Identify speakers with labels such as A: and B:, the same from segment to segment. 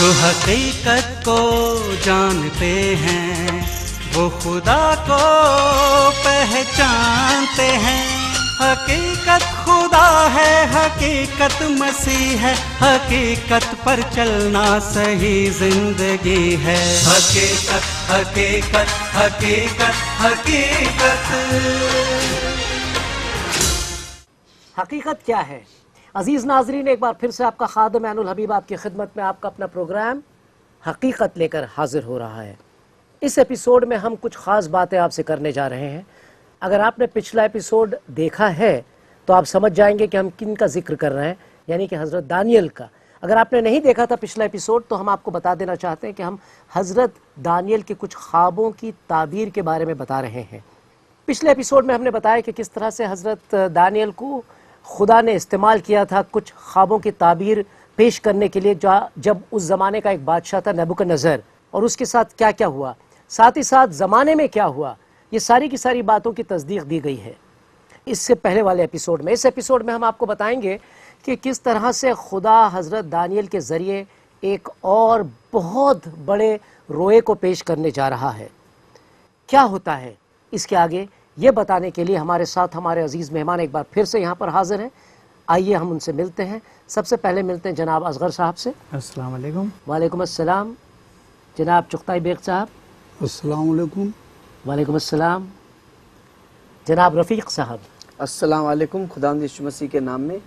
A: जो हकीकत को जानते हैं वो खुदा को पहचानते हैं। हकीकत खुदा है, हकीकत मसीह है, हकीकत पर चलना सही जिंदगी है। हकीकत हकीकत हकीकत हकीकत।
B: हकीकत क्या है? अजीज़ नाजरीन, एक बार फिर से आपका खादिम ऐनुल हबीब आपकी खिदमत में आपका अपना प्रोग्राम हकीकत लेकर हाजिर हो रहा है। इस एपिसोड में हम कुछ ख़ास बातें आपसे करने जा रहे हैं। अगर आपने पिछला एपिसोड देखा है तो आप समझ जाएंगे कि हम किन का जिक्र कर रहे हैं, यानी कि हज़रत दानियल का। अगर आपने नहीं देखा था पिछला एपिसोड तो हम आपको बता देना चाहते हैं कि हम हज़रत दानियल के कुछ ख्वाबों की ताबीर के बारे में बता रहे हैं। पिछले एपिसोड में हमने बताया कि किस तरह से हज़रत दानियल को खुदा ने इस्तेमाल किया था कुछ ख्वाबों की ताबीर पेश करने के लिए, जब उस ज़माने का एक बादशाह था नबूकदनेस्सर, और उसके साथ क्या क्या हुआ, साथ ही साथ ज़माने में क्या हुआ, ये सारी की सारी बातों की तस्दीक दी गई है इससे पहले वाले एपिसोड में। इस एपिसोड में हम आपको बताएंगे कि किस तरह से खुदा हज़रत दानियल के ज़रिए एक और बहुत बड़े रोए को पेश करने जा रहा है। क्या होता है इसके आगे, ये बताने के लिए हमारे साथ हमारे अजीज़ मेहमान एक बार फिर से यहाँ पर हाजिर हैं। आइए हम उनसे मिलते हैं। सबसे पहले मिलते हैं जनाब असगर साहब से।
C: अस्सलाम वालेकुम।
B: वालेकुम अस्सलाम। जनाब चुगताई बेग साहब।
C: अस्सलाम वालेकुम।
B: वालेकुम अस्सलाम। जनाब रफ़ीक साहब।
D: अस्सलाम वालेकुम, खुदावंद यीशु मसीह के नाम में।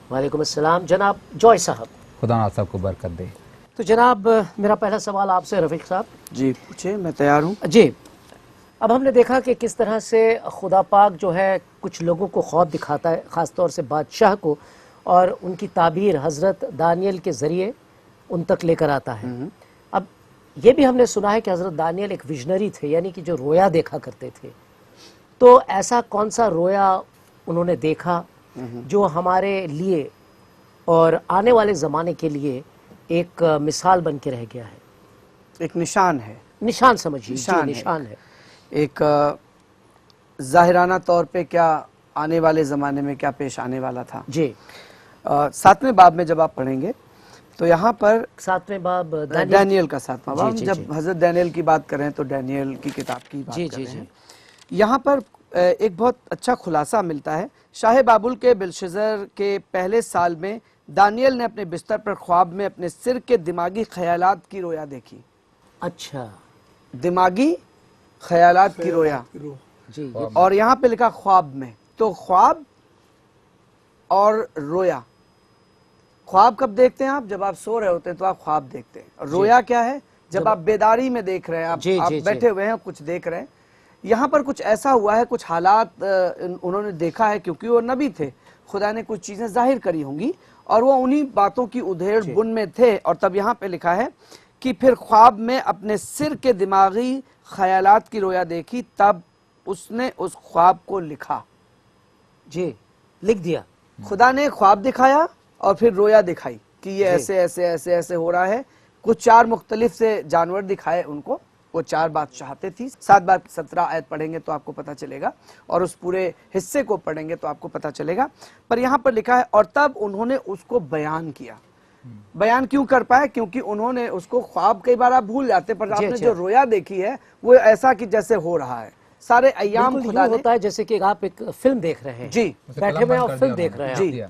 B: वालेकुम अस्सलाम। जनाब जॉय साहब।
E: खुदा आप सबको बरकत दे।
B: तो जनाब मेरा पहला सवाल आपसे रफ़ीक साहब।
D: जी पूछे, मैं तैयार हूँ।
B: जी, अब हमने देखा कि किस तरह से खुदा पाक जो है कुछ लोगों को ख्वाब दिखाता है, ख़ास तौर से बादशाह को, और उनकी ताबीर हज़रत दानियल के ज़रिए उन तक लेकर आता है। अब ये भी हमने सुना है कि हज़रत दानियल एक विजनरी थे, यानी कि जो रोया देखा करते थे। तो ऐसा कौन सा रोया उन्होंने देखा जो हमारे लिए और आने वाले ज़माने के लिए एक मिसाल बन के रह गया है?
D: एक निशान है।
B: निशान समझिए।
D: निशान है। एक ज़ाहिराना तौर पे क्या आने वाले ज़माने में क्या पेश आने वाला था।
B: जी।
D: 7वें बाब में जब आप पढ़ेंगे तो यहाँ पर
B: 7वें बाब
D: दानियल का 7वां बाब,
B: जी,
D: जब
B: जी।
D: हज़रत दानियल की बात करें तो दानियल की किताब की बात
B: जी,
D: कर
B: जी,
D: रहे
B: जी।
D: हैं। यहाँ पर एक बहुत अच्छा खुलासा मिलता है। शाह बाबुल के बेलशज़र के पहले साल में दानियल ने अपने बिस्तर पर ख्वाब में अपने सिर के दिमागी ख्यालात की रोया देखी।
B: अच्छा,
D: दिमागी ख्यालात की रोया।
B: जी।
D: और यहाँ पे लिखा ख्वाब में, तो ख्वाब और रोया। ख्वाब कब देखते हैं आप? जब आप सो रहे होते हैं तो आप ख्वाब देखते हैं। और रोया क्या है? जब आप बेदारी में देख रहे हैं, आप बैठे हुए हैं, कुछ देख रहे हैं। यहाँ पर कुछ ऐसा हुआ है, कुछ हालात उन्होंने देखा है, क्योंकि वो नबी थे, खुदा ने कुछ चीजें जाहिर करी होंगी और वो उन्हीं बातों की उधेड़ बुन में थे। और तब यहाँ पे लिखा है कि फिर ख्वाब में अपने सिर के दिमागी ख्यालात की रोया देखी, तब उसने उस ख्वाब को लिखा।
B: जी, लिख दिया।
D: खुदा ने ख्वाब दिखाया और फिर रोया दिखाई कि ये ऐसे ऐसे ऐसे ऐसे हो रहा है। कुछ 4 मुख्तलिफ से जानवर दिखाए उनको, वो 4 बात चाहते थी। 7 बार 17 आयत पढ़ेंगे तो आपको पता चलेगा, और उस पूरे हिस्से को पढ़ेंगे तो आपको पता चलेगा। पर यहाँ पर लिखा है और तब उन्होंने उसको बयान किया। बयान क्यों कर पाए? क्योंकि उन्होंने उसको, ख्वाब कई बार आप भूल जाते, पर आपने जो रोया देखी है वो ऐसा कि जैसे हो रहा है। सारे अय्याम खुदा ने,
B: होता है जैसे कि आप एक फिल्म देख रहे हैं।
D: जी,
B: बैठे हुए और फिल्म देख रहे हैं।
D: जी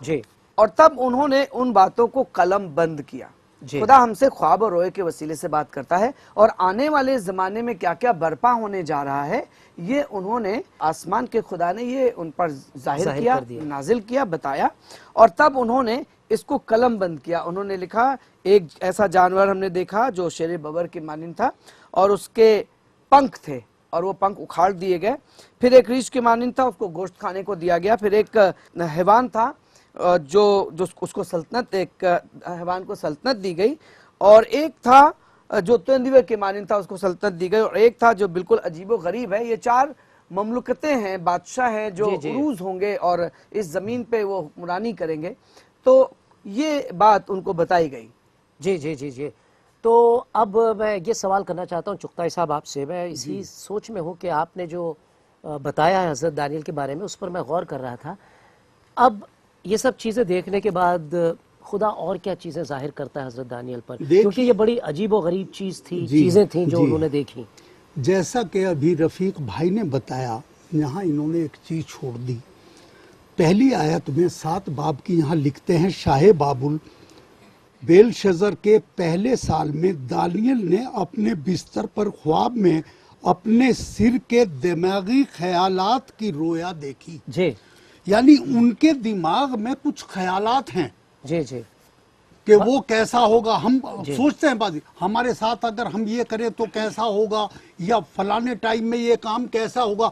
B: जी।
D: और तब उन्होंने उन बातों को कलम बंद किया। खुदा हमसे ख्वाब और रोए के वसीले से बात करता है, और आने वाले जमाने में क्या क्या बर्पा होने जा रहा है ये उन्होंने, आसमान के खुदा ने ये उन पर जाहिर किया, नाजिल किया, बताया। और तब उन्होंने इसको कलम बंद किया। उन्होंने लिखा, एक ऐसा जानवर हमने देखा जो शेर बबर के मानिंद था, और उसके पंख थे और वो पंख उखाड़ दिए गए। फिर एक रीछ के मानिंद था, उसको गोश्त खाने को दिया गया। फिर एक हैवान था जो उसको सल्तनत, एक हैवान को सल्तनत दी गई। और एक था जो तेंदुए के मानिंद था, उसको सल्तनत दी गई। और एक था जो बिल्कुल अजीबो गरीब है। ये 4 ममलुकतें हैं, बादशाह हैं जो उरूज होंगे और इस जमीन पे वो हुक्मरानी करेंगे। तो ये बात उनको बताई गई।
B: जी जी जी जी। तो अब मैं ये सवाल करना चाहता हूँ चुगताई साहब आपसे। मैं इसी सोच में हूँ कि आपने जो बताया है हज़रत दानियल के बारे में, उस पर मैं गौर कर रहा था। अब ये सब चीज़ें देखने के बाद खुदा और क्या चीज़ें जाहिर करता है हज़रत दानियल पर,
C: देखिए-
B: क्योंकि ये बड़ी अजीब व गरीब चीज़ थी,
C: जी,
B: चीज़ें थी जो
C: जी।
B: उन्होंने देखी।
C: जैसा कि अभी रफ़ीक भाई ने बताया, यहाँ इन्होंने एक चीज़ छोड़ दी। पहली आयत में 7 बाब की यहाँ लिखते हैं, शाह बाबुल बेलशज़र के पहले साल में दानियल ने अपने बिस्तर पर ख्वाब में अपने सिर के दिमागी ख्यालात की रोया देखी।
B: जी
C: यानी उनके दिमाग में कुछ ख्यालात हैं
B: जी जी
C: कि वो कैसा होगा। हम सोचते हैं बाजी, हमारे साथ अगर हम ये करें तो कैसा होगा, या फलाने टाइम में ये काम कैसा होगा।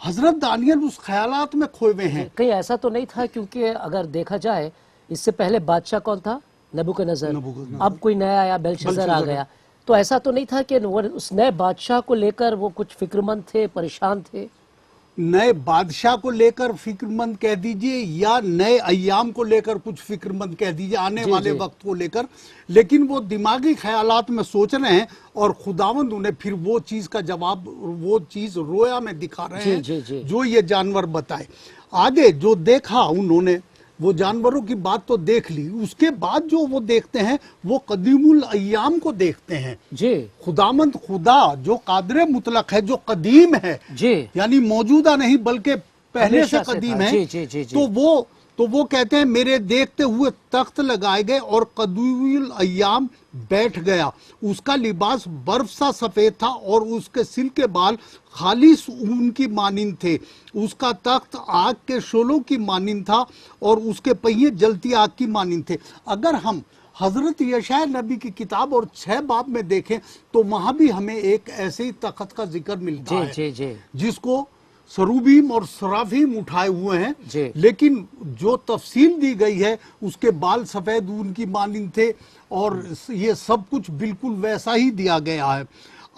C: हजरत दानियल उस ख्यालात में खोए हुए हैं।
B: कहीं ऐसा तो नहीं था, क्योंकि अगर देखा जाए इससे पहले बादशाह कौन था? नबूकदनेस्सर।
C: नबूकदनेस्सर।
B: अब कोई नया आया, बेलशज़र आ गया। तो ऐसा तो नहीं था कि वो उस नए बादशाह को लेकर वो कुछ फिक्रमंद थे, परेशान थे?
C: नए बादशाह को लेकर फिक्रमंद कह दीजिए, या नए अय्याम को लेकर कुछ फिक्रमंद कह दीजिए, आने
B: जी,
C: वाले
B: जी।
C: वक्त को लेकर। लेकिन वो दिमागी ख्यालात में सोच रहे हैं और खुदावंद उन्हें फिर वो चीज का जवाब, वो चीज रोया में दिखा रहे
B: जी,
C: हैं
B: जी, जी।
C: जो ये जानवर बताए। आगे जो देखा उन्होंने, वो जानवरों की बात तो देख ली, उसके बाद जो वो देखते हैं वो कदीमुल अय्याम को देखते हैं।
B: जी
C: खुदामंद खुदा जो कादरे मुतलक है, जो कदीम है,
B: जी
C: यानी मौजूदा नहीं बल्कि पहले से
B: हमेशा से
C: कदीम
B: था।
C: है।
B: जी, जी, जी, जी।
C: तो वो कहते हैं मेरे देखते हुए तख्त लगाए गए और कदीमुल अय्याम बैठ गया। उसका लिबास बर्फ सा सफेद था और उसके सिर के बाल खालिस ऊन की मानिंद थे। उसका तख्त आग के शोलों की मानिंद था और उसके पहिए जलती आग की मानिंद थे। अगर हम हजरत यशाया नबी की किताब और 6 बाब में देखें तो वहां भी हमें एक ऐसे ही तख्त का जिक्र मिलता
B: जी
C: है,
B: जी जी
C: जिसको सरूबीम और सराफीम उठाए हुए हैं।
B: जी।
C: लेकिन जो तफसील दी गई है उसके बाल सफेद ऊन की मानिंद थे और ये सब कुछ बिल्कुल वैसा ही दिया गया है।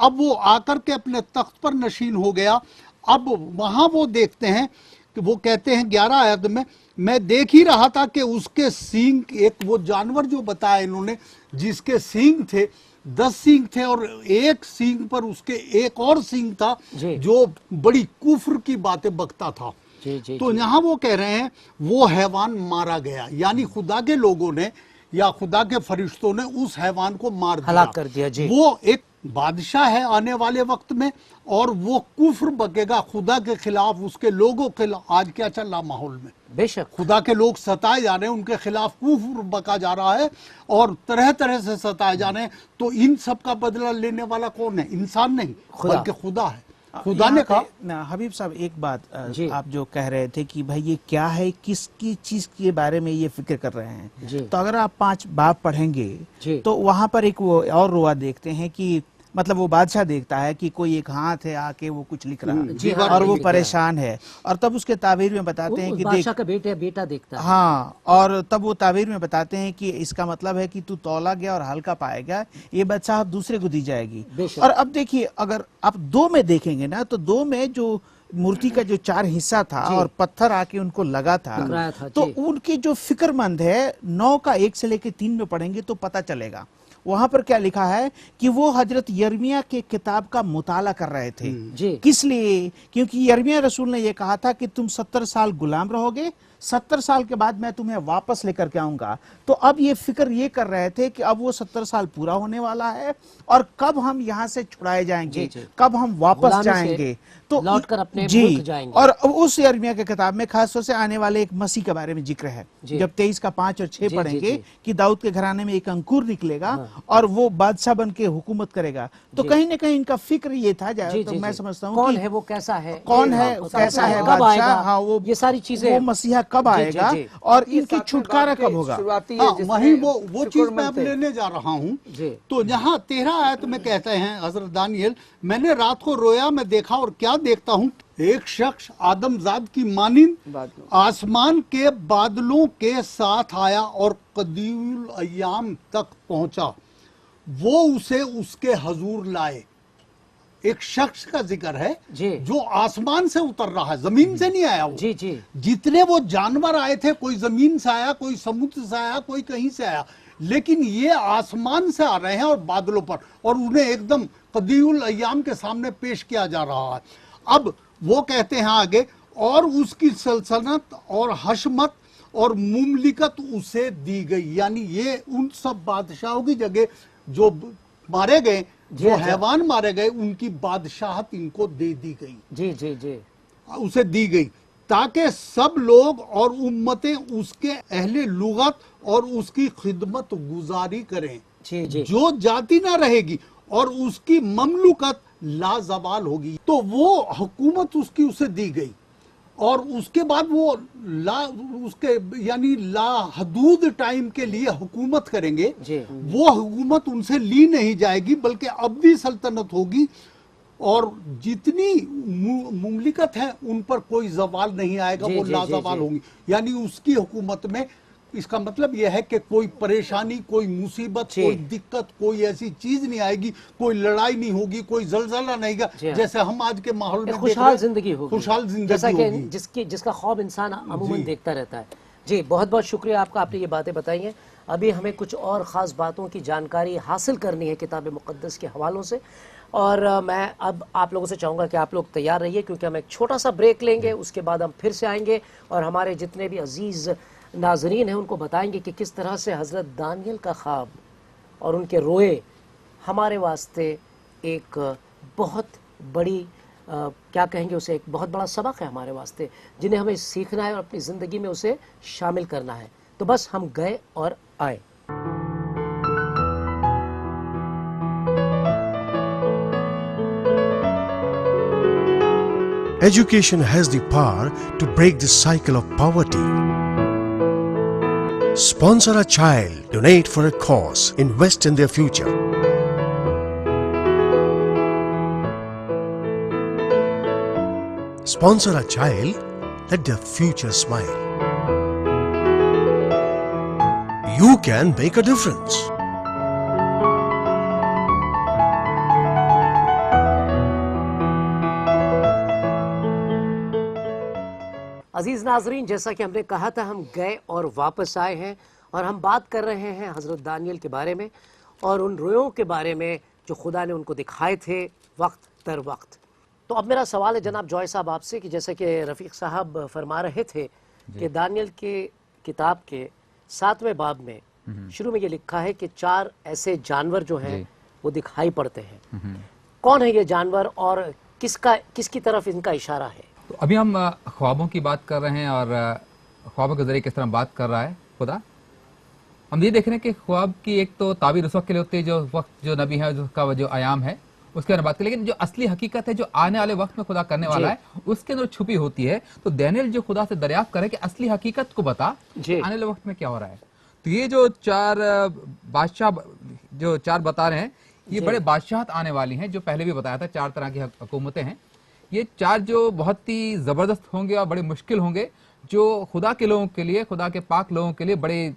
C: अब वो आकर के अपने तख्त पर नशीन हो गया। अब वहां वो देखते हैं कि वो कहते हैं 11 आयत में, मैं देख ही रहा था कि उसके सींग, एक वो जानवर जो बताया इन्होंने जिसके सींग थे, 10 सींग थे और एक सींग पर उसके एक और सींग था
B: जी।
C: जो बड़ी कुफ्र की बातें बकता था।
B: जी जी
C: तो यहाँ वो कह रहे हैं वो हैवान मारा गया, यानी खुदा के लोगों ने या खुदा के फरिश्तों ने उस हैवान को मार दिया,
B: हलाक कर दिया। जी
C: वो एक बादशाह है आने वाले वक्त में और वो कुफ्र बकेगा खुदा के खिलाफ, उसके लोगों के खिलाफ। आज क्या चल रहा माहौल में,
B: बेशक
C: खुदा के लोग सताए जा रहे हैं, उनके खिलाफ कुफ्र बका जा रहा है और तरह तरह से सताए जा रहे हैं। तो इन सब का बदला लेने वाला कौन है? इंसान नहीं,
B: खुदा।
C: बल्कि खुदा है। खुदा ने कहा,
E: हबीब साहब एक बात,
B: जी।
E: आप जो कह रहे थे कि भाई ये क्या है, किसकी चीज के बारे में ये फिक्र कर रहे हैं,
B: जी।
E: तो अगर आप 5 बाब पढ़ेंगे
B: जी।
E: तो वहां पर एक वो और रोआ देखते हैं कि मतलब वो बादशाह देखता है कि कोई एक हाथ है आके वो कुछ लिख रहा है
B: जी हाँ,
E: और वो
B: लिख रहा है।
E: परेशान है, और तब उसके ताबीर में बताते हैं
B: उस
E: कि
B: बादशाह
E: देख,
B: का बेटा देखता है।
E: हाँ, और तब वो ताबीर में बताते हैं कि इसका मतलब है कि तू तौला गया और हल्का पाएगा, ये बादशाह दूसरे को दी जाएगी।
B: बेशक।
E: और अब देखिए अगर आप 2 में देखेंगे ना, तो 2 में जो मूर्ति का जो 4 हिस्सा था
B: जी।
E: और पत्थर आके उनको लगा
B: टकराया
E: था,
B: था,
E: तो
B: जी।
E: उनकी जो फिक्रमंद है 9 का 1 से लेके 3 में पढ़ेंगे तो पता चलेगा। वहां पर क्या लिखा है कि वो हजरत यर्मिया के किताब का मुताला कर रहे थे।
B: जी
E: किस लिए? क्योंकि यर्मिया रसूल ने ये कहा था कि तुम 70 साल गुलाम रहोगे, 70 साल के बाद मैं तुम्हें वापस लेकर के आऊंगा। तो अब ये फिक्र ये कर रहे थे कि अब वो 70 साल पूरा होने वाला है और कब हम यहाँ से छुड़ाए जाएंगे,
B: जी, जी।
E: कब हम वापस
B: गुलामी से
E: जाएंगे, तो
B: लौटकर अपने
E: जी,
B: मुल्क जाएंगे।
E: और उस यर्मिया के किताब में खासतौर से आने वाले एक मसीह के बारे में जिक्र है।
B: जी।
E: जब 23 का 5 और 6
B: जी,
E: पढ़ेंगे
B: जी, जी।
E: कि दाऊद के घराने में एक अंकुर निकलेगा और वो बादशाह बन के हुकूमत करेगा। तो
B: जी।
E: कहीं ना कहीं इनका फिक्र ये था,
B: जी
E: तो
B: जी
E: मैं
B: जी।
E: समझता हूँ
B: कौन
E: कि
B: है वो, कैसा है,
E: कौन है,
B: हाँ,
E: कैसा है
B: कब
E: बादशाह,
B: आएगा,
E: हाँ, वो
B: ये सारी चीजें,
E: वो मसीहा कब
B: जी, जी,
E: आएगा
B: जी।
E: और
D: ये
E: इनकी
D: 7वें
E: छुटकारा
D: बाब के
E: कब होगा।
D: शुरुआती है
C: हाँ,
D: जिसमें
C: वही वो चीज मैं अब
D: शुक्रमंद थे।
C: लेने जा रहा हूँ।
B: जी।
C: तो यहाँ 13 आयत में कहते हैं हजरत दानियल, मैंने रात को रोया में देखा और क्या देखता हूँ, एक शख्स आदमजाद की मानिंद
D: बादलों।
C: आसमान के बादलों के साथ आया और कदीमुल अय्याम तक पहुंचा। वो उसे उसके हजूर लाए। एक शख्स का जिक्र है
B: जी।
C: जो आसमान से उतर रहा है, जमीन से नहीं आया वो।
B: जी जी
C: जितने वो जानवर आए थे, कोई जमीन से आया, कोई समुद्र से आया, कोई कहीं से आया, लेकिन ये आसमान से आ रहे हैं और बादलों पर, और उन्हें एकदम कदीमुल अय्याम के सामने पेश किया जा रहा है। अब वो कहते हैं आगे, और उसकी सल्तनत और हशमत और मुमलिकत उसे दी गई। यानी ये उन सब बादशाहों की जगह जो मारे गए, जो हैवान मारे गए, उनकी बादशाहत इनको दे दी गई,
B: जी जी जी,
C: उसे दी गई, ताकि सब लोग और उम्मतें उसके अहले लुगत और उसकी खिदमत गुजारी करें।
B: जी जी,
C: जो जाति ना रहेगी और उसकी ममलुकत लाजवाल होगी, तो वो हुकूमत उसकी उसे दी गई। और उसके बाद वो उसके यानी ला हदूद टाइम के लिए हुकूमत करेंगे।
B: जी।
C: वो हुकूमत उनसे ली नहीं जाएगी, बल्कि अब्दी सल्तनत होगी, और जितनी मुमलिकत है उन पर कोई जवाल नहीं आएगा,
B: जी,
C: वो
B: जी,
C: लाजवाल
B: जी, जी।
C: होंगी। यानी उसकी हुकूमत में, इसका मतलब यह है कि कोई परेशानी, कोई मुसीबत,
B: जी।
C: कोई दिक्कत, कोई ऐसी चीज नहीं आएगी, कोई लड़ाई नहीं होगी, कोई जलजला नहीं होगा,
B: जी हाँ।
C: जैसे हम आज के माहौल में
B: एक
C: देख
B: खुशहाल
C: रहे हैं।
B: जिंदगी होगी,
C: खुशहाल जिंदगी
B: जैसा कि
C: होगी।
B: जिसका ख्वाब इंसान अमूमन
C: जी।
B: देखता रहता है। जी, बहुत बहुत शुक्रिया आपका, आपने ये बातें बताई हैं। अभी हमें कुछ और ख़ास बातों की जानकारी हासिल करनी है किताब मुक़द्दस के हवालों से, और मैं अब आप लोगों से चाहूँगा कि आप लोग तैयार रहिए, क्योंकि हम एक छोटा सा ब्रेक लेंगे, उसके बाद हम फिर से आएंगे और हमारे जितने भी अजीज़ नाजरीन हैं उनको बताएंगे कि किस तरह से हज़रत दानियल का ख्वाब और उनके रोए हमारे वास्ते एक बहुत बड़ी क्या कहेंगे उसे, एक बहुत बड़ा सबक है हमारे वास्ते, जिन्हें हमें सीखना है और अपनी ज़िंदगी में उसे शामिल करना है। तो बस हम गए और आए।
F: Education has the power to break the cycle of poverty. Sponsor a child, donate for a cause, invest in their future. Sponsor a child, let their future smile. You can make a difference.
B: अजीज़ नाजरीन, जैसा कि हमने कहा था, हम गए और वापस आए हैं और हम बात कर रहे हैं हज़रत दानियल के बारे में और उन रोयों के बारे में जो खुदा ने उनको दिखाए थे वक्त दर वक्त। तो अब मेरा सवाल है जनाब जॉय साहब आपसे, कि जैसे कि रफ़ीक साहब फरमा रहे थे कि दानियल के किताब के 7वें बाब में शुरू में ये लिखा है कि 4 ऐसे जानवर जो हैं वो दिखाई पड़ते हैं। कौन है ये जानवर और किसकी तरफ इनका इशारा है?
G: तो अभी हम ख्वाबों की बात कर रहे हैं और ख्वाबों के जरिए किस तरह बात कर रहा है खुदा। हम ये देख रहे हैं कि ख्वाब की एक तो ताबीर उस वक्त के लिए होती है जो वक्त जो नबी है उसका जो आयाम है उसके बारे में बात करें, लेकिन जो असली हकीकत है जो आने वाले वक्त में खुदा करने वाला है उसके अंदर छुपी होती है। तो दानियल जो खुदा से दरियाफ्त करे कि असली हकीकत को बता आने वाले वक्त में क्या हो रहा है। तो ये जो 4 बादशाह जो 4 बता रहे हैं, ये बड़े बादशाहत आने वाली हैं, जो पहले भी बताया था 4 तरह की हुकूमतें हैं। ये 4 जो बहुत ही जबरदस्त होंगे और बड़े मुश्किल होंगे, जो खुदा के लोगों के लिए, खुदा के पाक लोगों के लिए बड़े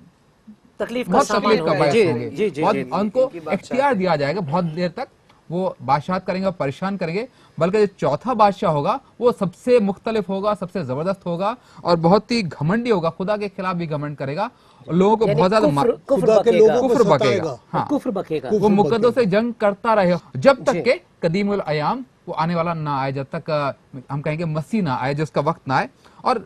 B: तकलीफ
G: बहुत तकलीफ का बायस
B: जी,
G: होंगे।
B: जी, जी,
G: बहुत
B: जी,
G: उनको इख्तियार दिया जाएगा, बहुत देर तक वो बादशाहत करेंगे और परेशान करेंगे। बल्कि जो चौथा बादशाह होगा वो सबसे मुख्तलिफ होगा, सबसे जबरदस्त होगा और बहुत ही घमंडी होगा, खुदा के खिलाफ भी घमंड करेगा और लोगों को बहुत ज्यादा कुफ्र बकेगा। हाँ,
B: कुफ्र बकेगा।
G: वो मुकद्दों से जंग करता रहे जब तक के कदीमुल अयाम वो आने वाला ना आए, जब तक हम कहेंगे मसीह ना आए, जो उसका वक्त ना आए, और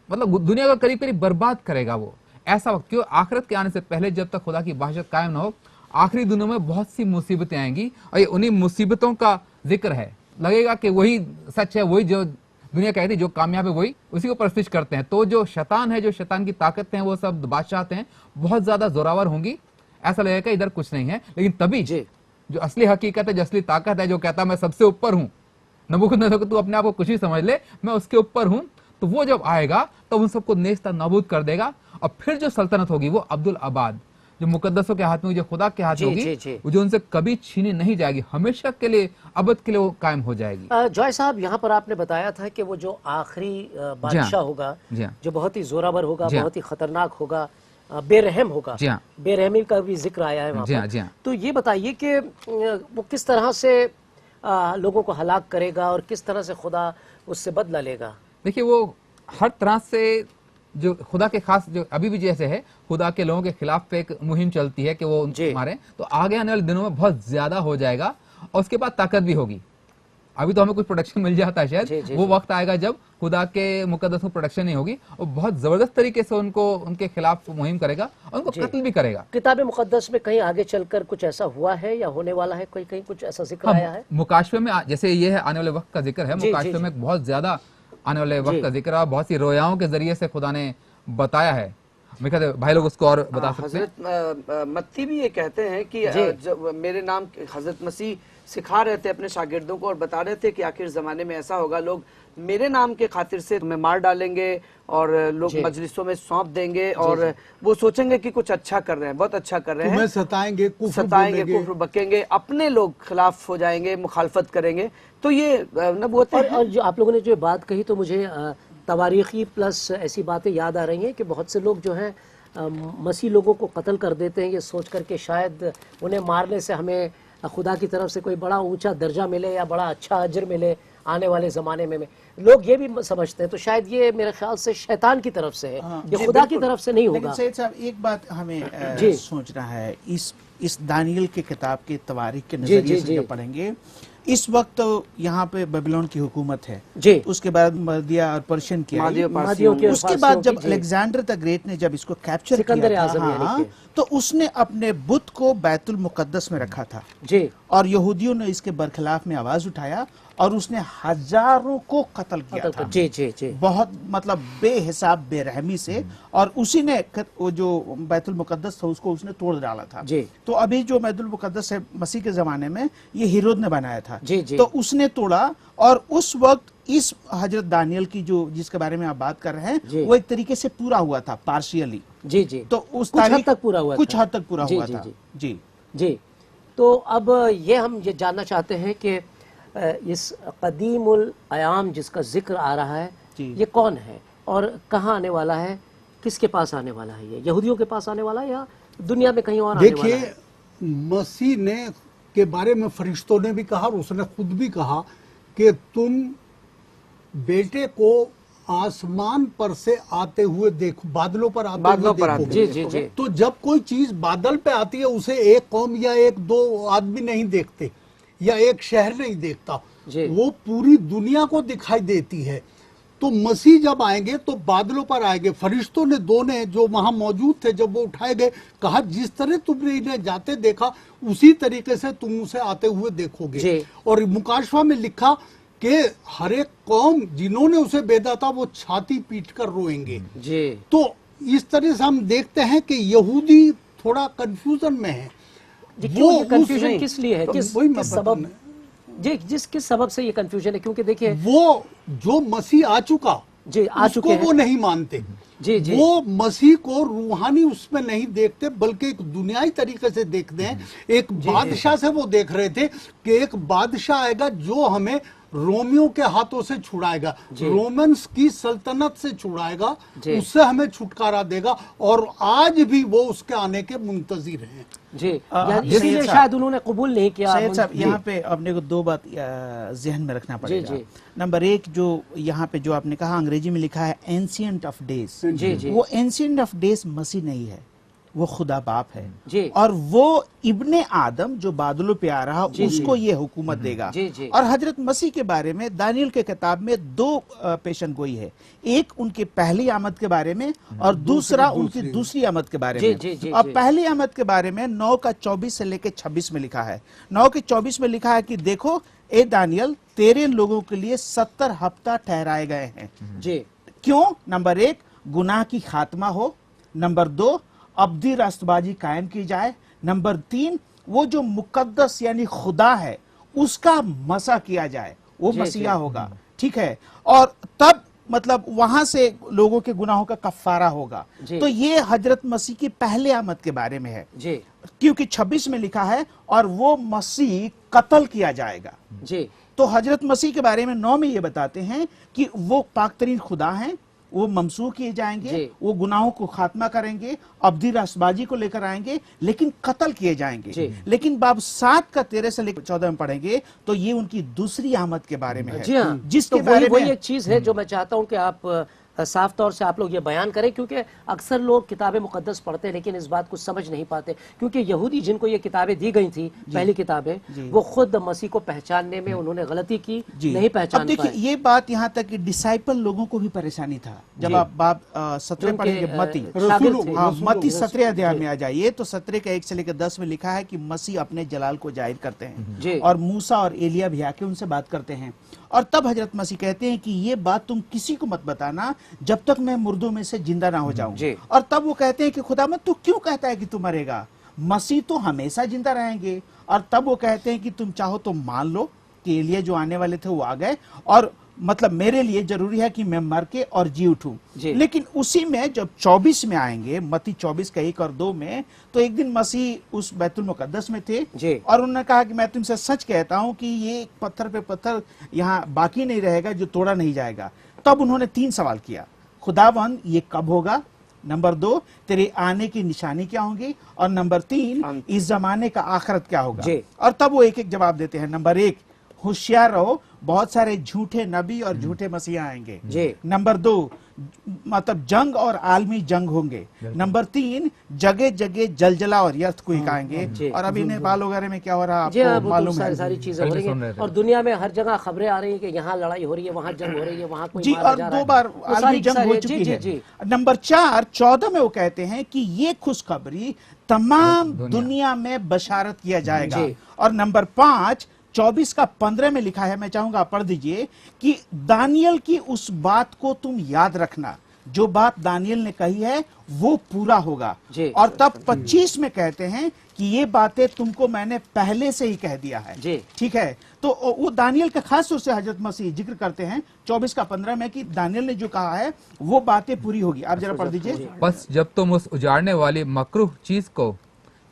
G: मतलब दुनिया को करीब करीब बर्बाद करेगा वो। ऐसा वक्त क्यों? आखिरत के आने से पहले जब तक खुदा की बादशाहत कायम ना हो, आखिरी दिनों में बहुत सी मुसीबतें आएंगी और ये उन्हीं मुसीबतों का जिक्र है। लगेगा कि वही सच है, वही जो दुनिया कहती है, जो कामयाब है वही उसी को परस्तिश करते हैं। तो जो शैतान है, जो शैतान की ताकतें हैं, वो सब बादशाहतें हैं, बहुत ज्यादा जोरावर होंगी। ऐसा लगेगा इधर कुछ नहीं है, लेकिन तभी जो असली हकीकत है, जो असली ताकत है, जो कहता है मैं सबसे ऊपर हूं, नबूकदनेस्सर को तू अपने आप को कुछ ही समझ ले, मैं उसके ऊपर हूं, तो वो जब आएगा तो उन सबको नेस्ता नाबूद कर देगा। और फिर जो सल्तनत होगी वो अब्दुल आबाद, जो मुकद्दसों के हाथ में, जो खुदा के हाथ में होगी, जो उनसे कभी छीनी नहीं जाएगी, हमेशा के लिए, अबद के लिए वो कायम हो जाएगी।
B: जॉय साहब, यहाँ पर आपने बताया था कि वो जो आखिरी बादशाह होगा, जो बहुत ही जोरावर होगा, बहुत ही खतरनाक होगा, बेरहम होगा, बेरहमी का भी जिक्र आया है वहाँ पर। तो ये बताइए कि वो किस तरह से लोगों को हलाक करेगा और किस तरह से खुदा उससे बदला लेगा?
G: देखिए, वो हर तरह से जो खुदा के खास, जो अभी भी जैसे है खुदा के लोगों के खिलाफ एक मुहिम चलती है कि वो उनको मारे, तो आगे आने वाले दिनों में बहुत ज्यादा हो जाएगा और उसके बाद ताकत भी होगी। अभी तो हमें कुछ प्रोटेक्शन मिल जाता है शायद,
B: जी, जी,
G: वो
B: जी।
G: वक्त आएगा जब खुदा के मुकद्दस में प्रोटेक्शन नहीं होगी और बहुत जबरदस्त तरीके से उनको उनके खिलाफ मुहिम करेगा और उनको कत्ल भी करेगा।
B: किताब मुकद्दस में कहीं आगे चलकर कुछ ऐसा हुआ है या होने वाला है, कोई कहीं कुछ ऐसा जिक्र आया है?
G: मुकाशफे में जैसे ये है आने वाले वक्त का जिक्र है,
B: जी, जी,
G: मुकाशफे
B: जी।
G: में बहुत ज्यादा आने वाले
B: जी।
G: वक्त का जिक्र है, बहुत सी रोयाओं के जरिए से खुदा ने बताया है। मैं कहते हैं भाई लोग उसको और बता सकते हैं।
D: हजरत मत्ती भी ये कहते हैं कि जब मेरे नाम हजरत मसीह सिखा रहे थे अपने शागिर्दों को और बता रहे थे कि आखिर जमाने में ऐसा होगा, लोग मेरे नाम के खातिर से तुम्हें मार डालेंगे और लोग मजलिसों में सौंप देंगे और वो सोचेंगे कि कुछ अच्छा कर रहे हैं, बहुत अच्छा कर रहे हैं,
C: तुम्हें सताएंगे, कुफ्र
D: सताएंगे,
C: बोलेंगे।
D: कुफ्र बकेंगे, अपने लोग खिलाफ हो जाएंगे, मुखालफत करेंगे। तो ये नबूवतें
B: और जो आप लोगों ने जो बात कही तो मुझे तवारीखी प्लस ऐसी बातें याद आ रही हैं कि बहुत से लोग जो हैं मसीह लोगों को कत्ल कर देते हैं ये सोच कर के शायद उन्हें मारने से हमें खुदा की तरफ से कोई बड़ा ऊंचा दर्जा मिले या बड़ा अच्छा अजर मिले आने वाले ज़माने में। लोग ये भी समझते हैं, तो शायद ये मेरे ख्याल से शैतान की तरफ से है, ये खुदा की तरफ से नहीं
E: लेकिन
B: होगा।
E: सैयद साहब एक बात हमें
B: जी।
E: सोचना है, इस दानियल के किताब के तवारीख के
B: जी,
E: नजरिए
B: जी,
E: से
B: जी।
E: जब पढ़ेंगे, इस वक्त तो यहाँ पे बेबीलोन की हुकूमत है,
B: जी।
E: उसके बाद मदिया और पर्शियन की आई।
B: मादियों की और
E: उसके बाद
B: फारसियों
E: जब
B: की, जी।
E: अलेक्जेंडर द ग्रेट ने जब इसको कैप्चर
B: सिकंदर
E: किया था,
B: आज़म यानी
E: हाँ,
B: कि।
E: तो उसने अपने बुत को बैतुल मुकद्दस में रखा था
B: जी
E: और यहूदियों ने इसके बरखिलाफ में आवाज उठाया और उसने हजारों को कत्ल किया था।
B: जी जी जी
E: बहुत मतलब बेहिसाब बेरहमी से, और उसी ने वो जो बैतुल मुकद्दस था उसको उसने तोड़ डाला था।
B: जी।
E: तो अभी जो बैतुल मुकद्दस है मसीह के जमाने में ये हिरोद ने बनाया था।
B: जी, जी।
E: तो उसने तोड़ा और उस वक्त इस हजरत दानियल की जो जिसके बारे में आप बात कर रहे
B: जी।
E: हैं वो एक तरीके से पूरा हुआ था पार्शियली।
B: जी जी
E: तो उस
B: कुछ हद
E: तारीख
B: तक पूरा हुआ
E: कुछ
B: था।
E: हद तक पूरा
B: जी,
E: हुआ
B: जी,
E: था।
B: जी।
E: जी
B: जी। तो अब ये हम ये जानना चाहते हैं कि इस कदीमुल अयाम जिसका जिक्र आ रहा है
E: जी।
B: ये कौन है और कहाँ आने वाला है, किसके पास आने वाला है? ये यहूदियों के पास आने वाला है या दुनिया में कहीं और आने वाला है?
C: देखिए, मसीह ने के बारे में फरिश्तों ने भी कहा और उसने खुद भी कहा कि तुम बेटे को आसमान पर से आते हुए देखो, बादलों पर आते
D: बादलों
C: हुए
D: पर आते
C: देखोगे।
B: जी जी जी
C: तो जब कोई चीज बादल पे आती है उसे एक कौम या एक दो आदमी नहीं देखते या एक शहर नहीं देखता,
B: जी।
C: वो पूरी दुनिया को दिखाई देती है। तो मसीह जब आएंगे तो बादलों पर आएंगे। फरिश्तों ने दो ने जो वहां मौजूद थे जब वो उठाए गए, कहा जिस तरह तुमने इन्हें जाते देखा उसी तरीके से तुम उसे आते हुए देखोगे।
B: जी।
C: और मुकाशवा में लिखा कि हर एक कौम जिन्होंने उसे बेदा था वो छाती पीट कर रोएंगे।
B: जी
C: तो इस तरह से हम देखते हैं कि यहूदी थोड़ा कंफ्यूजन में है।
B: जी क्यों ये
C: उस-
B: कंफ्यूजन किस लिए है,
C: तो
B: किस
C: वही मैं
B: किस सबब
C: बताने-
B: जी किस सबब से ये कंफ्यूजन है? क्योंकि देखिए
C: वो जो मसीह आ चुका
B: जी आ
C: उसको
B: चुके
C: वो
B: हैं।
C: नहीं मानते।
B: जी जी
C: वो मसीह को रूहानी उसमें नहीं देखते बल्कि एक दुनियाई तरीके से देखते हैं। एक बादशाह से वो देख रहे थे कि एक बादशाह आएगा जो हमें रोमियों के हाथों से छुड़ाएगा, रोमन्स की सल्तनत से छुड़ाएगा,
B: जी।
C: उससे हमें छुटकारा देगा। और आज भी वो उसके आने के मुंतजिर हैं।
B: जी
E: सैयद
B: इसीलिए
E: साहब-
B: शायद उन्होंने कबूल नहीं किया।
E: सैयद साहब
B: जी।
E: यहाँ पे अपने को दो बात जहन में रखना पड़ेगा।
B: जी।
E: नंबर एक, जो यहाँ पे जो आपने कहा अंग्रेजी में लिखा है एंशिएंट ऑफ डेज,
B: जी, जी।
E: वो एंशिएंट ऑफ डेज मसीह नहीं है, वो खुदा बाप है।
B: जी।
E: और वो इब्ने आदम जो बादलों पे आ रहा
B: जी,
E: उसको ये हुकूमत देगा।
B: जी, जी।
E: और हजरत मसीह के बारे में दानियल के किताब में दो पेशन गोई है, एक उनकी पहली आमद के बारे में और दूसरा उनकी दूसरी आमद के बारे
B: जी,
E: में।
B: जी, जी,
E: और
B: जी।
E: पहली आमद के बारे में 9 का 24 से लेकर 26 में लिखा है। 9 के 24 में लिखा है कि देखो ए दानियल, तेरे लोगों के लिए 70 हफ्ता ठहराए गए हैं।
B: जी
E: क्यों? नंबर 1 गुनाह की खात्मा हो, नंबर 2 अब्दी रास्तबाजी कायम की जाए, नंबर 3 वो जो मुकद्दस यानी खुदा है उसका मसा किया जाए, वो
B: जी,
E: मसीहा
B: जी।
E: होगा। ठीक है, और तब मतलब वहां से लोगों के गुनाहों का कफ्फारा होगा।
B: जी।
E: तो ये हजरत मसीह की पहले आमद के बारे में है,
B: जी
E: क्योंकि 26 में लिखा है और वो मसीह कत्ल किया जाएगा।
B: जी
E: तो हजरत मसीह के बारे में 9 में ये बताते हैं कि वो पाकतरीन खुदा हैं, वो ममसूह किए जाएंगे,
B: जी।
E: वो गुनाहों को खात्मा करेंगे, अब्दी रास्तबाजी को लेकर आएंगे, लेकिन कत्ल किए जाएंगे।
B: जी।
E: लेकिन बाब 7 का 13 से लेकर 14 में पढ़ेंगे तो ये उनकी दूसरी आमद के बारे में है,
B: जी हाँ,
E: जिसके
B: तो
E: बारे
B: वही
E: में
B: एक चीज है जो मैं चाहता हूं कि आप साफ तौर से आप लोग ये बयान करें, क्योंकि अक्सर लोग किताबें मुकद्दस पढ़ते हैं लेकिन इस बात को समझ नहीं पाते, क्योंकि यहूदी जिनको ये किताबें दी गई थी, पहली किताबें, वो खुद मसीह को पहचानने में उन्होंने गलती की, नहीं
E: अब
B: पहचान
E: देखिए
B: पाए।
E: ये बात यहाँ तक कि डिसाइपल लोगों को भी परेशानी था। जब आप बाब 17
B: जिनके,
E: पढ़ेंगे मती,
B: शागिर्द थे।
E: हाँ मती 17 अध्याय में आ जाइए तो 17 के 1 से लेकर 10 में लिखा है कि मसीह अपने जलाल को जाहिर करते
B: जी।
E: हैं और मूसा और एलिया भी आके उनसे बात करते हैं, और तब हजरत मसीह कहते हैं कि ये बात तुम किसी को मत बताना जब तक मैं मुर्दों में से जिंदा ना हो जाऊं।
B: जी।
E: और तब वो कहते हैं कि खुदावंद तू क्यों कहता है कि तू मरेगा, मसीह तो हमेशा जिंदा रहेंगे। और तब वो कहते हैं कि तुम चाहो तो मान लो कि एलिया जो आने वाले थे वो आ गए, और मतलब मेरे लिए जरूरी है कि मैं मर के और जी उठूं।
B: जी।
E: लेकिन उसी में जब 24 में आएंगे, मत्ती 24 का 1 और 2 में, तो एक दिन मसीह उस बैतुल मुकद्दस में थे
B: जी।
E: और उन्होंने कहा कि मैं तुमसे सच कहता हूं कि ये पत्थर पे पत्थर यहाँ बाकी नहीं रहेगा जो तोड़ा नहीं जाएगा। तब उन्होंने 3 सवाल किया, खुदावंद ये कब होगा, नंबर 2 तेरे आने की निशानी क्या होगी, और नंबर 3 इस जमाने का आखिरत क्या होगा।
B: जी।
E: और तब वो एक एक जवाब देते हैं। नंबर 1 होशियार रहो, बहुत सारे झूठे नबी और झूठे मसीहा आएंगे।
B: जी।
E: नंबर 2 मतलब जंग और आलमी जंग होंगे। नंबर 3 जगह जगह जलजला और यर्थक्वेक आएंगे। और अभी नेपाल वगैरह में क्या हो रहा है
B: जी हाँ,
E: आपको
B: वो
E: मालूम
B: तो
E: है।
B: सारी चीजें हो
G: कल
B: रही
G: सुन रहे
B: हैं
G: थे।
B: और दुनिया में हर जगह खबरें आ रही हैं कि यहाँ लड़ाई हो रही है, वहाँ जंग हो रही है, वहाँ कोई
E: जी,
B: मारा
E: और
B: जा रहा
E: 2
B: है।
E: बार
B: वो
E: आलमी
B: सारी
E: जंग हो
B: जी,
E: चुकी
B: जी,
E: है।
B: जी।
E: नंबर 4 14 में वो कहते हैं कि ये खुशखबरी तमाम दुनिया में बशारत किया जाएगा।
B: जी।
E: और नंबर 5 24 का 15 में लिखा है, मैं चाहूंगा आप पढ़ दीजिए, कि दानियल की उस बात को तुम याद रखना, जो बात दानियल ने कही है वो पूरा होगा।
B: जी।
E: और तब 25 में कहते हैं कि ये बातें तुमको मैंने पहले से ही कह दिया है।
B: जी।
E: ठीक है, तो वो दानियल का खास तौर से हजरत मसीह जिक्र करते हैं 24 का 15 में कि दानियल ने जो कहा है वो बातें पूरी होगी। आप जरा पढ़ दीजिए।
G: बस जब तुम उस उजाड़ने वाली मकरूह चीज को,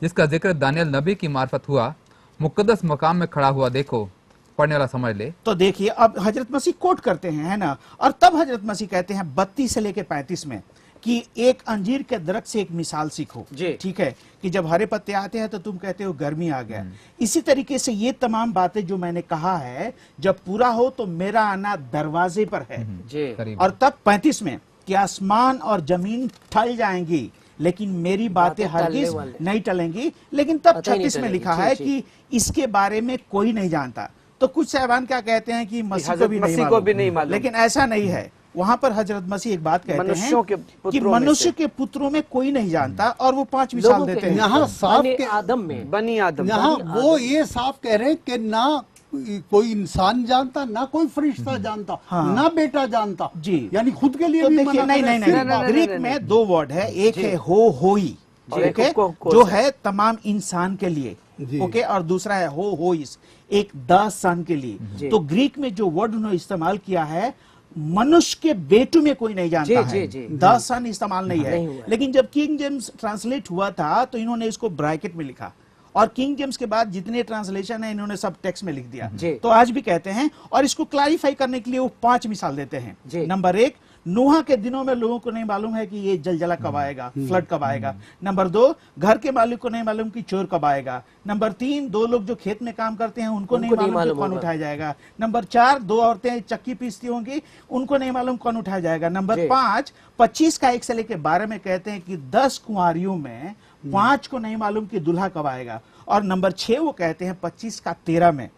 G: जिसका जिक्र दानियल नबी की मार्फत हुआ, मुकद्दस मकाम में खड़ा हुआ देखो, पढ़ने वाला समझ ले।
E: तो देखिए अब हजरत मसीह कोट करते हैं, है ना। और तब हजरत मसीह कहते हैं 32 से लेके 35 में कि एक अंजीर के दरख्त से एक मिसाल सीखो।
B: जी।
E: ठीक है, कि जब हरे पत्ते आते हैं तो तुम कहते हो गर्मी आ गया। इसी तरीके से ये तमाम बातें जो मैंने कहा है, जब पूरा हो तो मेरा आना दरवाजे पर है।
B: जी।
G: करीब।
E: और तब 35 में कि आसमान और जमीन टल जाएंगी लेकिन मेरी बातें
B: बातें टलने
E: हरगिज
B: वाले।
E: नहीं टलेंगी। लेकिन तब
B: पता ही नहीं
E: 36 में
B: चलेगी।
E: लिखा
B: जी,
E: है
B: जी।
E: कि इसके बारे में कोई नहीं जानता। तो कुछ साहबान क्या कहते हैं कि मसीह को
D: हजरत
E: भी
D: मसीह
E: नहीं
D: को
E: मालूम।
D: भी नहीं मालूम।
E: लेकिन ऐसा नहीं है। वहां पर हजरत मसीह एक बात कहते
D: मनुष्यों के
E: हैं कि
D: पुत्रों में
E: मनुष्य
D: से।
E: के पुत्रों में कोई नहीं जानता, और वो 5 मिसाल
B: लोगों
E: देते
B: के
E: हैं।
C: यहाँ साफ
B: बने
C: के
B: आदम में
D: बनी आदम।
C: यहाँ वो ये साफ कह रहे हैं कि ना कोई इंसान जानता, ना कोई फरिश्ता जानता,
E: हाँ।
C: ना बेटा जानता।
E: जी।
C: यानी खुद के लिए
E: तो
C: भी
E: देखिए,
C: मना
E: नहीं
C: कर रहे
E: नहीं
C: हैं,
E: नहीं,
C: सिर्फ बाप।
E: ग्रीक में 2 वर्ड है, एक है होई,
D: और
E: ठीक
D: एक
E: है,
D: को
E: जो
D: से।
E: है तमाम इंसान के लिए,
C: जी।
E: ओके, और दूसरा है होइस, एक द सन के लिए। तो ग्रीक में जो वर्ड उन्होंने इस्तेमाल किया है, मनुष्य के बेटू में कोई नहीं जानता
B: जी,
E: है,
B: जी, जी।
E: द सन इस्तेमाल नहीं
B: नहीं हुआ
E: है।
B: है।
E: लेकिन जब किंग जेम्स ट्रांसलेट हुआ था तो इन्होंने इसको ब्रैकेट में लिखा, और किंग जेम्स के बाद जितने ट्रांसलेशन है इन्होंने सब टेक्स्ट में लिख दिया।
B: जी।
E: तो आज भी कहते हैं, और इसको क्लैरिफाई करने के लिए वो 5 मिसाल देते हैं।
B: जी।
E: नंबर 1, नूहा के दिनों में लोगों को नहीं मालूम है कि ये जलजला कब आएगा, फ्लड कब आएगा। नंबर 2, घर के मालिक को नहीं मालूम कि चोर कब आएगा। नंबर 3, 2 लोग जो खेत में काम करते हैं उनको नहीं मालूम कि कौन
B: होगा।
E: उठाया जाएगा। नंबर 4, 2 औरतें चक्की पीसती होंगी, उनको नहीं मालूम कौन उठाया जाएगा। नंबर
B: जी।
E: 5, 25 का 1 से लेकर 12 में कहते हैं कि 10 कुंवारियों में 5 को नहीं मालूम कि दूल्हा कब आएगा। और नंबर 6 वो कहते हैं 25 का 13 में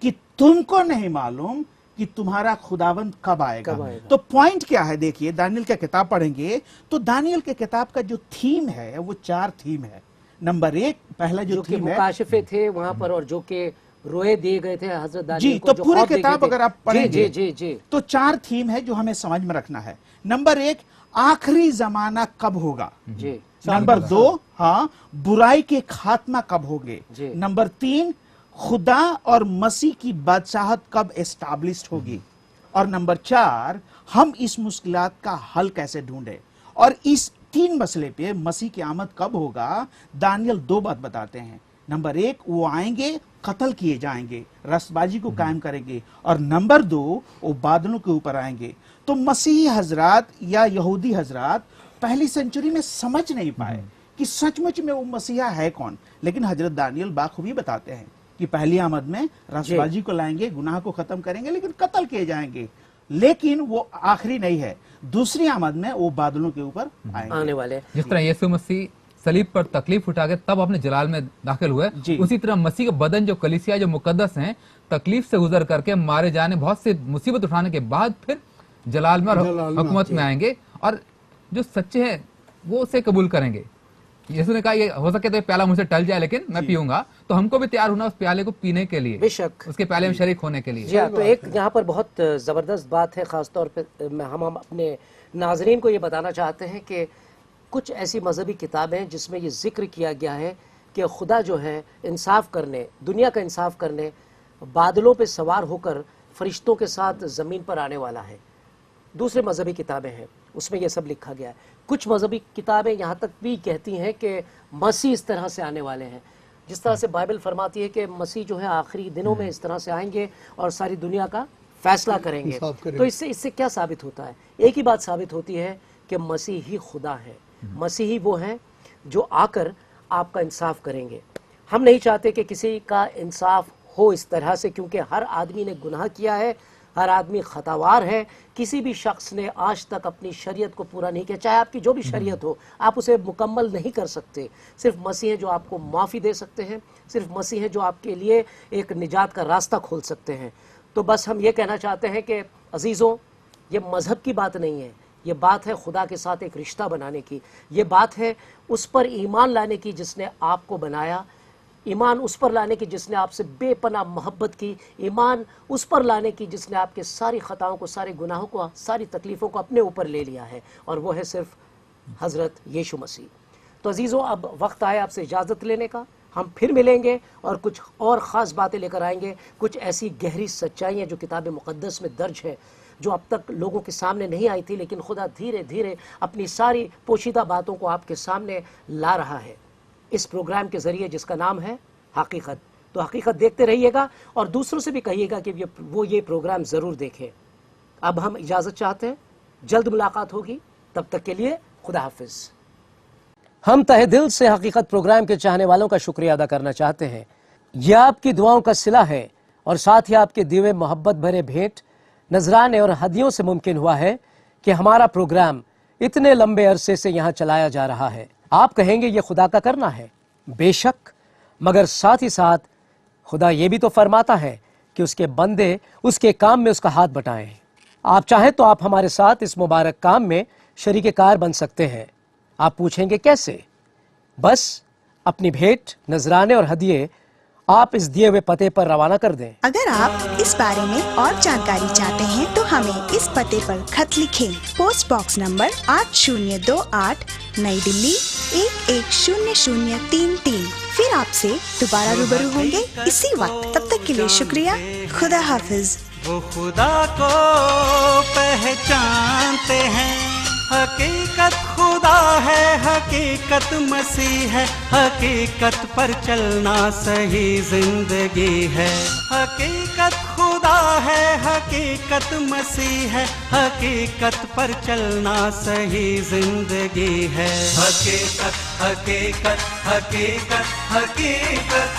E: कि तुमको नहीं मालूम कि तुम्हारा खुदावंद कब आएगा। तो पॉइंट क्या है, देखिए दानियल की किताब पढ़ेंगे तो दानियल के किताब का जो थीम है वो 4 थीम है। नंबर 1, पहला जो
B: जो कि
E: थीम है,
B: मुकाशिफे थे वहाँ पर, और जो कि रोए दिए गए थे हजरत
E: जी,
B: दानियल को,
E: तो
B: जो
E: पूरे
B: ख्वाब दिए
E: किताब
B: गए थे।
E: अगर आप पढ़ेंगे
B: जी जी जी जी
E: तो 4 थीम है जो हमें समझ में रखना है। नंबर 1, आखिरी जमाना कब होगा।
B: जी
E: नंबर 2, हाँ, बुराई के खात्मा कब होंगे।
B: जी।
E: नंबर 3, खुदा और मसीह की बादशाहत कब एस्टैब्लिश्ड होगी। और नंबर 4, हम इस मुश्किलात का हल कैसे ढूंढे। और इस 3 मसले पे मसीह की आमद कब होगा, दानियल 2 बात बताते हैं। नंबर 1, वो आएंगे, कत्ल किए जाएंगे, रस्बाजी को कायम करेंगे। और नंबर 2, वो बादलों के ऊपर आएंगे। तो मसीही हजरात या यहूदी हजरात पहली सेंचुरी में समझ नहीं पाए कि सचमुच में वो मसीहा है कौन। लेकिन हजरत दानियल बाखूबी बताते हैं कि पहली आमद में रस्बाजी को लाएंगे, गुनाह को खत्म करेंगे, लेकिन कत्ल किए जाएंगे। लेकिन वो आखिरी नहीं है, दूसरी आमद में वो बादलों के ऊपर आएंगे।
B: आने वाले
G: जिस तरह यीशु मसीह सलीब पर तकलीफ उठा के तब अपने जलाल में दाखिल हुए,
E: जी।
G: उसी तरह मसीह का बदन जो कलीसिया जो मुकद्दस हैं, तकलीफ से गुजर करके मारे जाने बहुत से मुसीबत उठाने के बाद फिर जलाल में और हुकूमत में आएंगे, और जो सच्चे हैं वो उसे कबूल करेंगे। यीशु ने कहा ये हो सके तो ये प्याला मुझसे टल जाए लेकिन मैं पीऊंगा, तो हमको भी तैयार होना उस प्याले को पीने के लिए,
B: बेशक
G: उसके प्याले में शरीक होने के लिए।
B: जी हाँ, तो एक यहाँ पर बहुत ज़बरदस्त बात है, ख़ासतौर पर हम अपने नाजरीन को ये बताना चाहते हैं कि कुछ ऐसी मजहबी किताबें हैं जिसमें ये जिक्र किया गया है कि खुदा जो है इंसाफ करने, दुनिया का इंसाफ करने बादलों पे सवार होकर फरिश्तों के साथ ज़मीन पर आने वाला है। दूसरे मजहबी किताबें हैं उसमें यह सब लिखा गया है। कुछ मजहबी किताबें यहाँ तक भी कहती हैं कि मसीह इस तरह से आने वाले हैं, जिस तरह से बाइबल फरमाती है कि मसीह जो है आखिरी दिनों में इस तरह से आएंगे और सारी दुनिया का फैसला करेंगे। तो इससे क्या साबित होता है? एक ही बात साबित होती है कि मसीह ही खुदा है, मसीह ही वो हैं जो आकर आपका इंसाफ करेंगे। हम नहीं चाहते कि किसी का इंसाफ हो इस तरह से, क्योंकि हर आदमी ने गुनाह किया है, हर आदमी खतावार है। किसी भी शख्स ने आज तक अपनी शरीयत को पूरा नहीं किया, चाहे आपकी जो भी शरीयत हो, आप उसे मुकम्मल नहीं कर सकते। सिर्फ मसीह है जो आपको माफ़ी दे सकते हैं, सिर्फ मसीह है जो आपके लिए एक निजात का रास्ता खोल सकते हैं। तो बस हम ये कहना चाहते हैं कि अजीज़ों, ये मज़हब की बात नहीं है, ये बात है खुदा के साथ एक रिश्ता बनाने की, ये बात है उस पर ईमान लाने की जिसने आपको बनाया, ईमान उस पर लाने की जिसने आपसे बेपनाह मोहब्बत की, ईमान उस पर लाने की जिसने आपके सारी ख़ताओं को, सारे गुनाहों को, सारी तकलीफ़ों को अपने ऊपर ले लिया है, और वो है सिर्फ हज़रत यीशु मसीह। तो अजीज़ों, अब वक्त आया आपसे इजाज़त लेने का। हम फिर मिलेंगे और कुछ और ख़ास बातें लेकर आएंगे, कुछ ऐसी गहरी सच्चाइयाँ जो किताब मुक़द्दस में दर्ज है, जो अब तक लोगों के सामने नहीं आई थी, लेकिन खुदा धीरे धीरे अपनी सारी पोशीदा बातों को आपके सामने ला रहा है इस प्रोग्राम के ज़रिए जिसका नाम है हकीकत। तो हकीकत देखते रहिएगा और दूसरों से भी कहिएगा कि वो ये प्रोग्राम ज़रूर देखें। अब हम इजाज़त चाहते हैं, जल्द मुलाकात होगी, तब तक के लिए खुदा हाफिज़। हम तहे दिल से हकीकत प्रोग्राम के चाहने वालों का शुक्रिया अदा करना चाहते हैं। यह आपकी दुआओं का सिला है और साथ ही आपके दिए मोहब्बत भरे भेंट, नजराने और हदियों से मुमकिन हुआ है कि हमारा प्रोग्राम इतने लंबे अरसे से यहाँ चलाया जा रहा है। आप कहेंगे ये खुदा का करना है, बेशक, मगर साथ ही साथ खुदा ये भी तो फरमाता है कि उसके बंदे उसके काम में उसका हाथ बटाएं। आप चाहें तो आप हमारे साथ इस मुबारक काम में शरीके कार बन सकते हैं। आप पूछेंगे कैसे? बस अपनी भेंट, नजराने और हदिये आप इस दिए हुए पते पर रवाना कर दें।
H: अगर आप इस बारे में और जानकारी चाहते हैं तो हमें इस पते पर खत लिखें। पोस्ट बॉक्स नंबर 8028, नई दिल्ली 110033। फिर आपसे दोबारा रूबरू होंगे इसी वक्त। तब तक के लिए शुक्रिया। खुदा हाफिज।
A: वो खुदा को पहचानते हैं, हकीकत खुदा है, हकीकत मसीह है, हकीकत पर चलना सही जिंदगी है। हकीकत खुदा है, हकीकत मसीह है, हकीकत पर चलना सही जिंदगी है। हकीकत हकीकत हकीकत हकीकत।